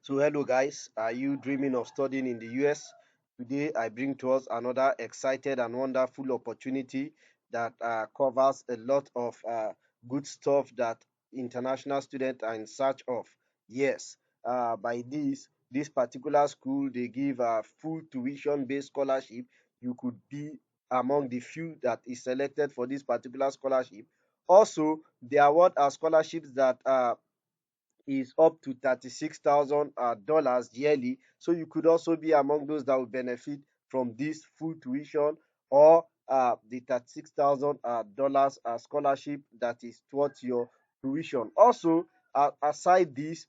So, hello guys, are you dreaming of studying in the US? Today, I bring to us another excited and wonderful opportunity that covers a lot of good stuff that international students are in search of. Yes, by this particular school, they give a full tuition-based scholarship. You could be among the few that is selected for this particular scholarship. Also, they award scholarships that is up to $36,000 dollars yearly. So you could also be among those that will benefit from this full tuition or the $36,000 dollars scholarship that is towards your tuition. Also, aside this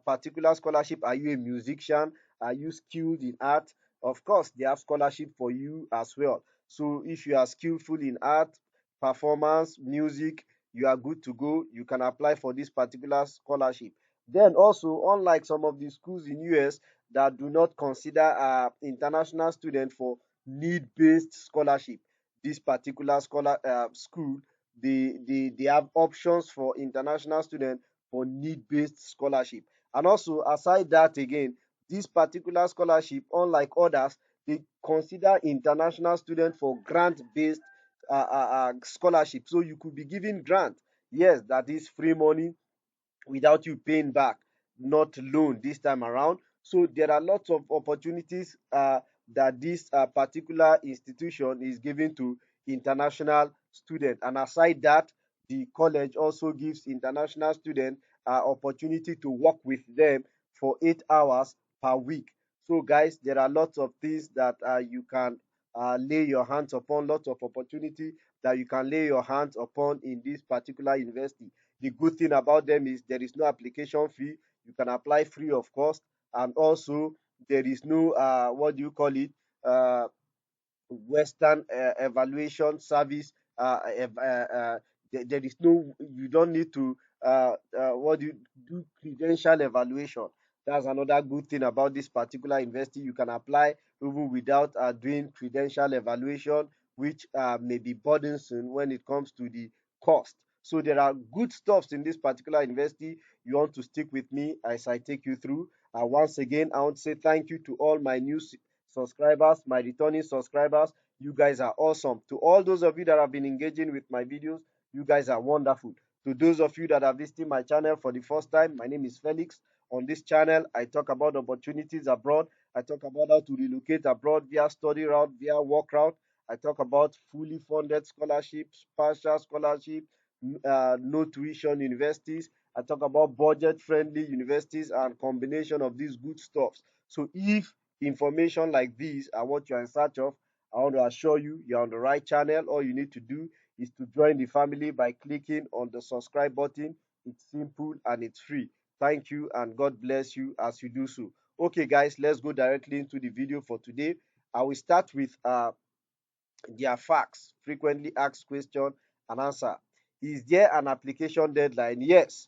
particular scholarship, are you a musician? Are you skilled in art? Of course, they have scholarship for you as well. So if you are skillful in art, performance, music, you are good to go. You can apply for this particular scholarship. Then also, unlike some of the schools in US that do not consider international students for need-based scholarship, this particular school, they have options for international students for need-based scholarship. And also, aside that again, this particular scholarship, unlike others, they consider international students for grant-based scholarship. So you could be given grant. Yes, that is free money without you paying back, not loan this time around. So there are lots of opportunities that this particular institution is giving to international students. And aside that, the college also gives international students opportunity to work with them for 8 hours per week. So guys, there are lots of things that you can lay your hands upon, lots of opportunity that you can lay your hands upon in this particular university. The good thing about them is there is no application fee. You can apply free of cost, and also there is no what do you call it? Western evaluation service. There is no, you don't need to what do you do credential evaluation. That's another good thing about this particular university. You can apply even without doing credential evaluation, which may be burdensome when it comes to the cost. So there are good stuffs in this particular university. You want to stick with me as I take you through. Once again, I want to say thank you to all my new subscribers, my returning subscribers. You guys are awesome. To all those of you that have been engaging with my videos, you guys are wonderful. To those of you that are visiting my channel for the first time, my name is Felix. On this channel, I talk about opportunities abroad. I talk about how to relocate abroad via study route, via work route. I talk about fully funded scholarships, partial scholarship, no tuition universities. I talk about budget-friendly universities and combination of these good stuffs. So if information like these are what you're in search of, I want to assure you you're on the right channel. All you need to do is to join the family by clicking on the subscribe button. It's simple and it's free. Thank you and God bless you as you do so. Okay, guys, let's go directly into the video for today. I will start with their facts, frequently asked question and answer. Is there an application deadline? Yes.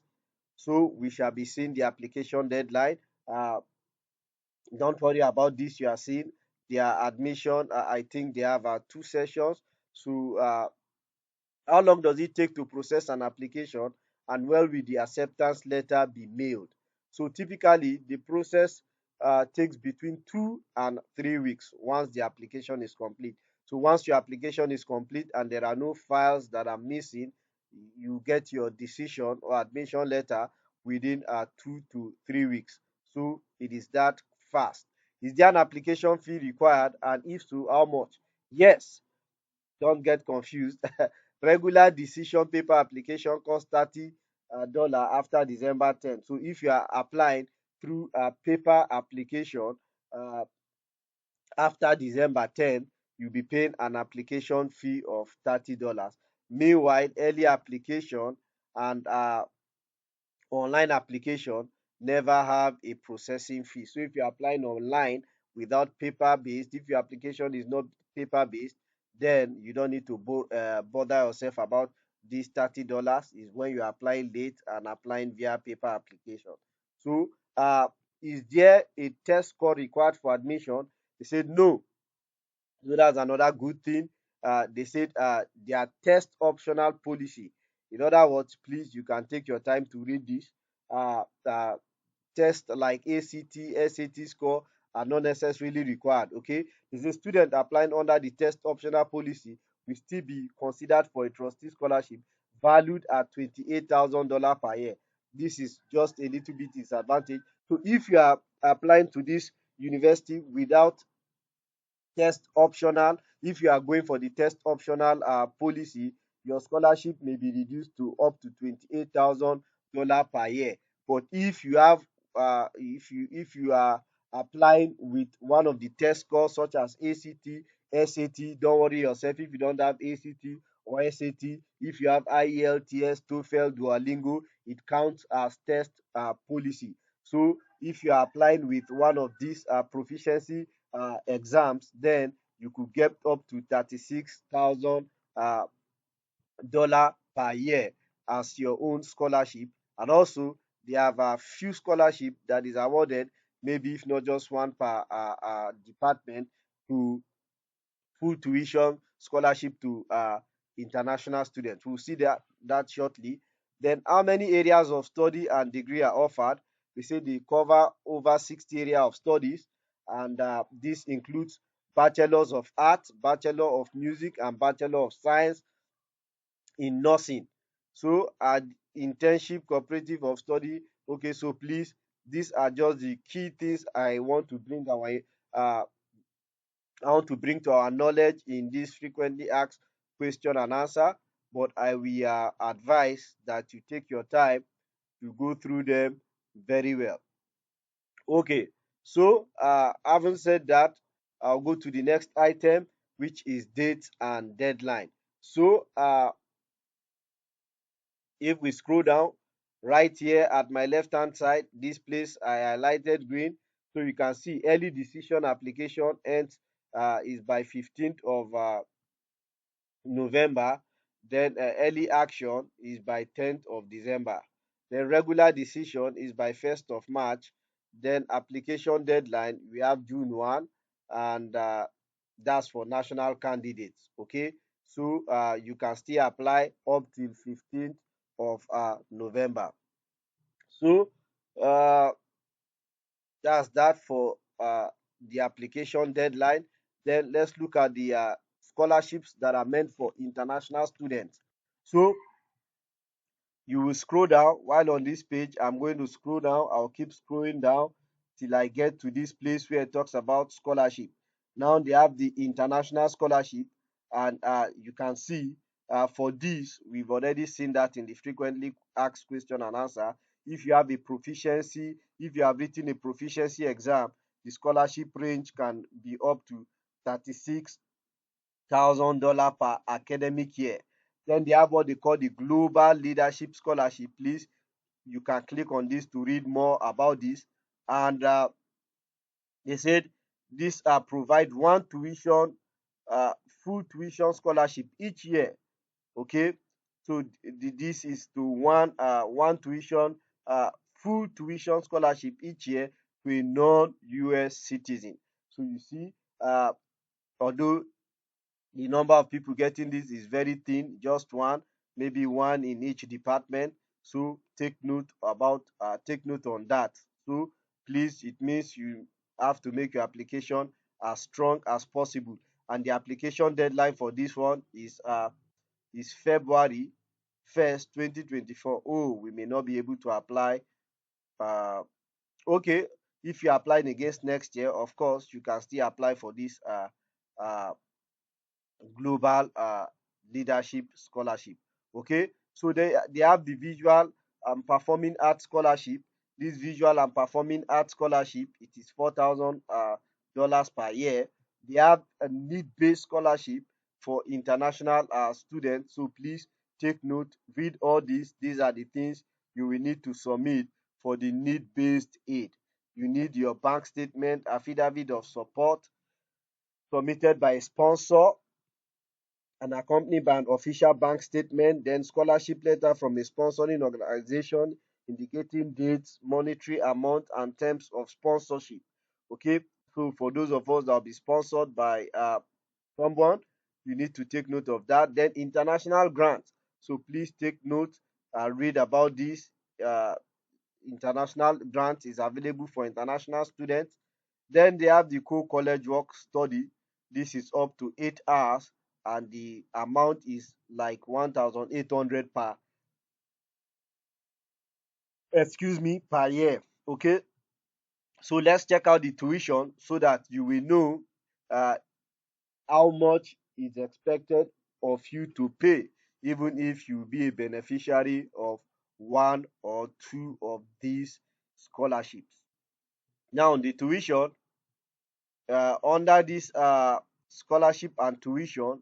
So we shall be seeing the application deadline. Uh, don't worry about this. You are seeing their admission. I think they have two sessions. So how long does it take to process an application, and when will the acceptance letter be mailed? So typically, the process takes between 2 and 3 weeks once the application is complete. So once your application is complete and there are no files that are missing, you get your decision or admission letter within 2 to 3 weeks. So it is that fast. Is there an application fee required, and if so, how much? Yes, don't get confused. Regular decision paper application costs $30 after December 10th. So if you are applying through a paper application uh, after December 10th, you'll be paying an application fee of $30. Meanwhile, early application and online application never have a processing fee. So if you're applying online without paper based, if your application is not paper based, then you don't need to bother yourself about this $30 is when you're applying late and applying via paper application. So is there a test score required for admission? They said no. So that's another good thing. They said their test optional policy. In other words, please, you can take your time to read this. Uh, uh, tests like ACT, SAT score are not necessarily required. Okay, is a student applying under the test optional policy will still be considered for a trustee scholarship valued at $28,000 per year. This is just a little bit disadvantage. So if you are applying to this university without test optional, if you are going for the test optional policy, your scholarship may be reduced to up to $28,000 per year. But if you have if you are applying with one of the test scores such as ACT, SAT, don't worry yourself if you don't have ACT or SAT. If you have IELTS, TOEFL, Duolingo, it counts as test policy. So if you are applying with one of these proficiency exams, then you could get up to $36,000 per year as your own scholarship. And also, they have a few scholarship that is awarded, maybe if not just one per department, to full tuition scholarship to international students. We'll see that shortly. Then, how many areas of study and degree are offered? We say they cover over 60 areas of studies, and this includes bachelors of arts, bachelor of music, and bachelor of science in nursing. So, internship, cooperative of study. Okay, so please, these are just the key things uh, I want to bring to our knowledge in this frequently asked question and answer, but I will advise that you take your time to go through them very well. Okay, so having said that, I'll go to the next item, which is date and deadline. So if we scroll down right here at my left hand side, this place I highlighted green, so you can see early decision application ends is by 15th of November, then early action is by 10th of December. Then regular decision is by 1st of March. Then application deadline, we have June 1, and that's for national candidates. Okay, so you can still apply up till 15th of November. So uh, that's that for the application deadline. Then let's look at the scholarships that are meant for international students. So you will scroll down while on this page. I'm going to scroll down. I'll keep scrolling down till I get to this place where it talks about scholarship. Now they have the international scholarship, and you can see for this, we've already seen that in the frequently asked question and answer. If you have a proficiency, if you have written a proficiency exam, the scholarship range can be up to $36,000 per academic year. Then they have what they call the Global Leadership Scholarship. Please, you can click on this to read more about this. And they said this provide one tuition, uh, full tuition scholarship each year. Okay, so this is to one tuition, full tuition scholarship each year to a non-US citizen. So you see, although the number of people getting this is very thin, just one, maybe one in each department. So take note on that. So please, it means you have to make your application as strong as possible, and the application deadline for this one is February 1st, 2024. Oh, we may not be able to apply. uh okay, if you're applying against next year, of course you can still apply for this uh global leadership scholarship. Okay, so they have the visual and performing arts scholarship. This visual and performing arts scholarship, it is $4,000 per year. They have a need-based scholarship for international students. So please take note, read all this. These are the things you will need to submit for the need-based aid. You need your bank statement, affidavit of support submitted by a sponsor and accompanied by an official bank statement, then scholarship letter from a sponsoring organization indicating dates, monetary amount, and terms of sponsorship. Okay, so for those of us that will be sponsored by someone, you need to take note of that. Then international grants. So please take note, read about this. Uh, international grant is available for international students. Then they have the co-college work study. This is up to 8 hours, and the amount is like 1,800 per, excuse me, per year. Okay, so let's check out the tuition so that you will know uh, how much is expected of you to pay, even if you be a beneficiary of one or two of these scholarships. Now, the tuition under this scholarship and tuition,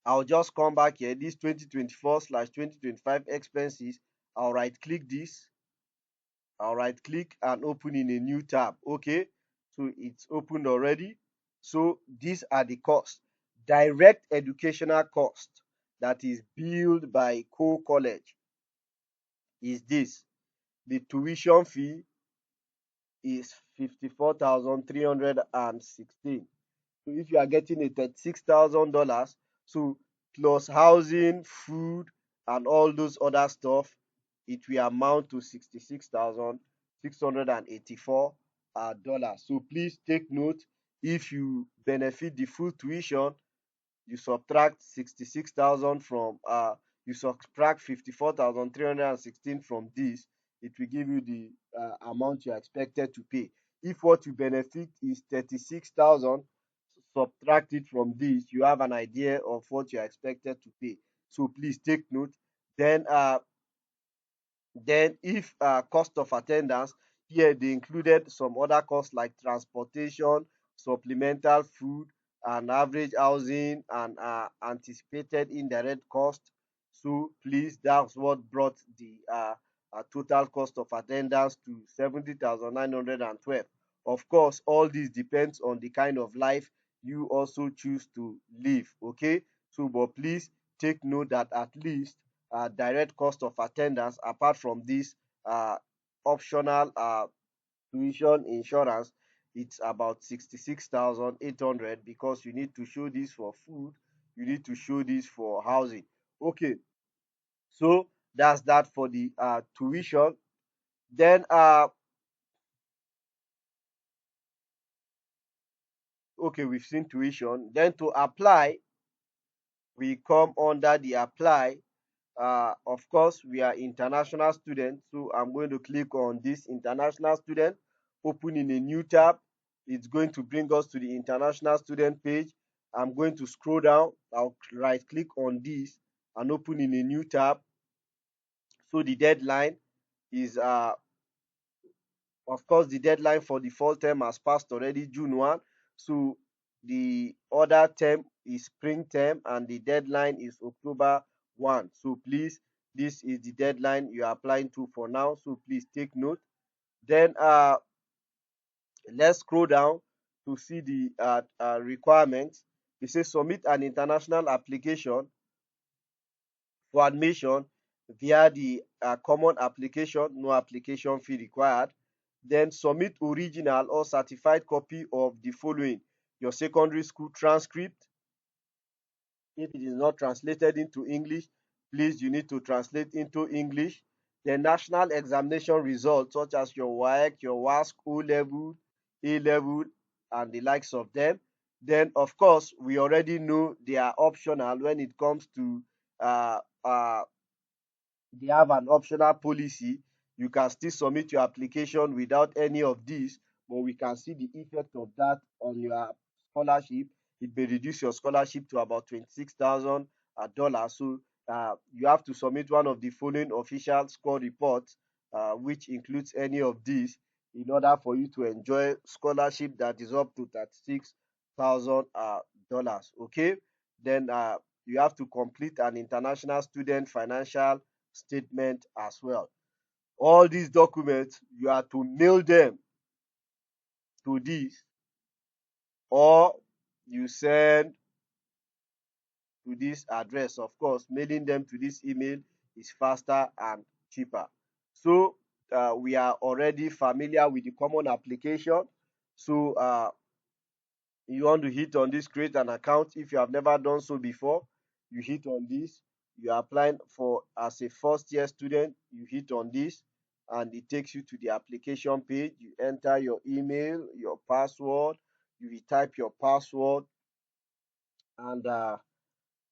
I'll just come back here. This 2024/2025 expenses. I'll right click this. I'll right click and open in a new tab. Okay, so it's opened already. So these are the costs. Direct educational cost that is billed by co-college is this. The tuition fee is 54,316. So if you are getting a $36,000, so plus housing, food, and all those other stuff, it will amount to $66,684. So please take note, if you benefit the full tuition, you subtract 66,000 from you subtract 54,316 from this, it will give you the amount you are expected to pay. If what you benefit is 36,000, subtract it from this, you have an idea of what you are expected to pay. So please take note. Then if cost of attendance, here they included some other costs like transportation, supplemental food, and average housing, and anticipated indirect cost. So please, that's what brought the total cost of attendance to 70,912. Of course, all this depends on the kind of life you also choose to live. Okay, so but please take note that at least direct cost of attendance, apart from this uh, optional tuition insurance, it's about 66,800, because you need to show this for food, you need to show this for housing. Okay, so that's that for the tuition. Then okay, we've seen tuition. Then to apply, we come under the apply. Of course, we are international students, so I'm going to click on this international student, open in a new tab. It's going to bring us to the international student page. I'm going to scroll down. I'll right click on this and open in a new tab. So the deadline is of course, the deadline for the fall term has passed already, June 1. So the other term is spring term, and the deadline is October 1. So please, this is the deadline you are applying to for now. So please take note. Then let's scroll down to see the requirements. It says submit an international application for admission via the common application, no application fee required. Then submit original or certified copy of the following: your secondary school transcript. If it is not translated into English, please, you need to translate into English. The national examination results, such as your WAEC, your WASC, O level, A level, and the likes of them. Then, of course, we already know they are optional when it comes to uh, uh, they have an optional policy. You can still submit your application without any of these, but we can see the effect of that on your scholarship. It may reduce your scholarship to about $26,000. So you have to submit one of the following official score reports, which includes any of these, in order for you to enjoy scholarship that is up to $36,000. Okay, then you have to complete an international student financial statement as well. All these documents, you are to mail them to this, or you send to this address. Of course, mailing them to this email is faster and cheaper. So we are already familiar with the common application. So you want to hit on this create an account. If you have never done so before, you hit on this. You are applying for as a first year student, you hit on this. and it takes you to the application page. You enter your email, your password, you type your password, and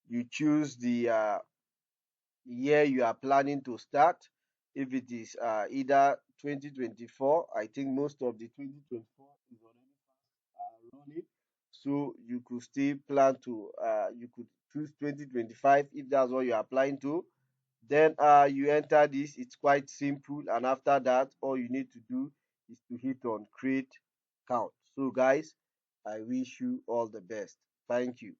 you choose the year you are planning to start. If it is either 2024, I think most of the 2024 is already running. So you could still plan to, you could choose 2025 if that's what you're applying to. Then you enter this, it's quite simple. And after that, all you need to do is to hit on create account. So guys, I wish you all the best. Thank you.